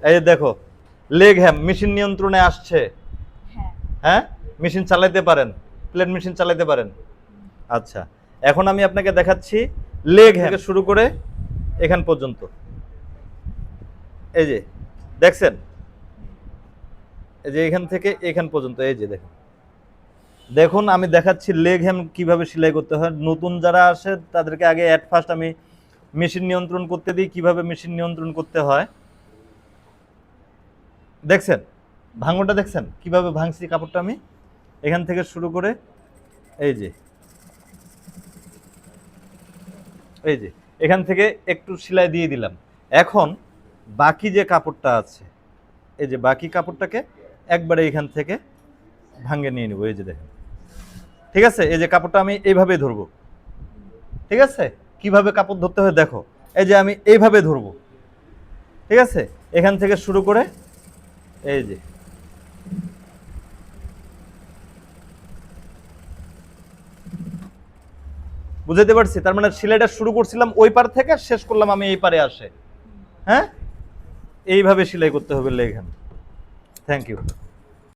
এই যে দেখো লেগ হ্যাম মেশিন নিয়ন্ত্রণে আসছে। হ্যাঁ। হ্যাঁ, মেশিন চালাতে পারেন, প্লেন মেশিন চালাতে পারেন। আচ্ছা, এখন আমি আপনাকে দেখাচ্ছি লেগ হ্যাম থেকে শুরু করে এখান পর্যন্ত। এই যে দেখছেন, এই যে এখান থেকে এখান পর্যন্ত, এই যে দেখুন, দেখুন আমি দেখাচ্ছি লেগ হ্যাম কিভাবে সেলাই করতে হয়। নতুন যারা আসে তাদেরকে আগে অ্যাট ফার্স্ট আমি মেশিন নিয়ন্ত্রণ করতে দিই, কিভাবে মেশিন নিয়ন্ত্রণ করতে হয়। দেখছেন ভাঙনটা, দেখছেন কিভাবে ভাঙছি কাপড়টা আমি এখান থেকে শুরু করে, এই যে এই যে এখান থেকে একটু সেলাই দিয়ে দিলাম। এখন বাকি যে কাপড়টা আছে, এই যে বাকি কাপড়টাকে একবারে এখান থেকে ভাঙে নিয়ে নেবো। এই যে দেখেন, ঠিক আছে, এই যে কাপড়টা আমি এইভাবে ধরবো। ঠিক আছে, কিভাবে কাপড় ধরতে হয় দেখো, এই যে আমি এইভাবে ধরবো। ঠিক আছে, এখান থেকে শুরু করে, এই যে বুঝাতে পারছি? তার মানে সেলাইটা শুরু করছিলাম ওই পার থেকে, শেষ করলাম আমি এই পারে আসে। হ্যাঁ, এইভাবে সেলাই করতে হবে লেগ হ্যাম। Thank you.